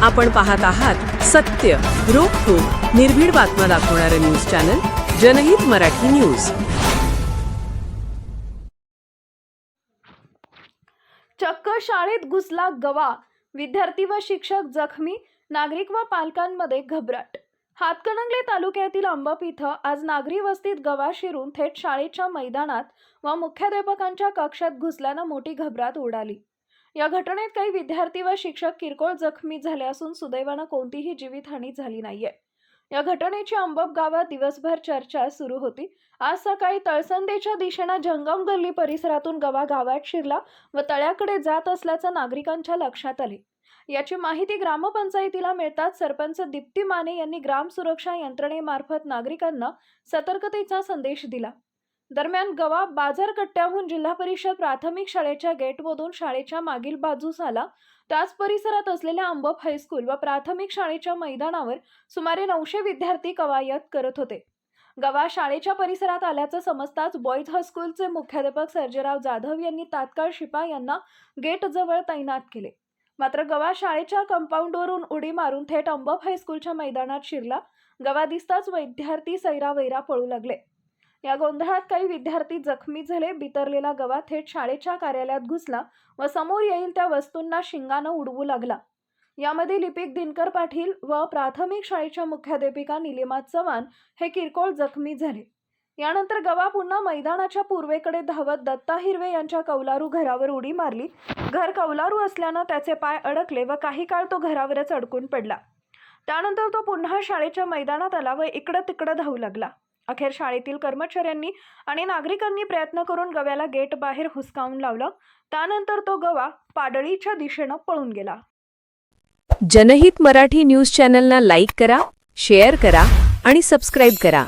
आपण पाहत आहात सत्य, रोखठोक, निर्भीड बातम्या दाखवणारे न्यूज चॅनल जनहित मराठी न्यूज। चक्क शाळेत घुसला गवा, विद्यार्थी व शिक्षक जखमी, नागरिक व पालकांमध्ये घबराट। हातकणंगले तालुक्यातील अंबप इथं आज नागरी वस्तीत गवा शिरून थेट शाळेच्या मैदानात व मुख्याध्यापकांच्या कक्षात घुसल्यानं मोठी घबराट उडाली। या घटनेत काही विद्यार्थी व शिक्षक किरकोळ जखमी झाले असून सुदैवानं कोणतीही जीवितहानी झाली नाहीये। या घटनेची अंबप गावात दिवसभर चर्चा सुरू होती। आज सकाळी तळसंदेच्या दिशेने जंगम गल्ली परिसरातून गवा गावात शिरला व तळ्याकडे जात असल्याचं नागरिकांच्या लक्षात आले। याची माहिती ग्रामपंचायतीला मिळताच सरपंच दीप्ती माने यांनी ग्राम सुरक्षा यंत्रणेमार्फत नागरिकांना सतर्कतेचा संदेश दिला। दरम्यान गवा बाजारकट्ट्याहून जिल्हा परिषद प्राथमिक शाळेच्या गेटमधून शाळेच्या मागील बाजूस आला। त्याच परिसरात असलेल्या अंबप हायस्कूल व प्राथमिक शाळेच्या मैदानावर सुमारे 900 विद्यार्थी कवायत करत होते। गवा शाळेच्या परिसरात आल्याचं समजताच बॉयज हायस्कूलचे मुख्याध्यापक सर्जेराव जाधव यांनी तात्काळ शिपाई यांना गेट जवळ तैनात केले। मात्र गवा शाळेच्या कंपाऊंडवरून उडी मारून थेट अंबप हायस्कूलच्या मैदानात शिरला। गवा दिसताच विद्यार्थी सैरावैरा पळू लागले। या गोंधळात काही विद्यार्थी जखमी झाले। बितरलेला गवा थेट शाळेच्या कार्यालयात घुसला व समोर येईल त्या वस्तूंना शिंगानं उडवू लागला। यामध्ये लिपिक दिनकर पाटील व प्राथमिक शाळेच्या मुख्याध्यापिका निलिमा चव्हाण हे किरकोळ जखमी झाले। यानंतर गवा पुन्हा मैदानाच्या पूर्वेकडे धावत दत्ता हिरवे यांच्या कौलारू घरावर उडी मारली। घर कौलारू असल्यानं त्याचे पाय अडकले व काही काळ तो घरावरच अडकून पडला। त्यानंतर तो पुन्हा शाळेच्या मैदानात आला व इकडं तिकडं धावू लागला। अखेर शाळेतील कर्मचाऱ्यांनी आणि नागरिकांनी प्रयत्न करून गव्याला गेट बाहेर हुसकावून लावलं। त्यानंतर तो गवा पाडळीच्या दिशेने पळून गेला। जनहित मराठी न्यूज चॅनलला लाईक करा, शेअर करा आणि सबस्क्राइब करा।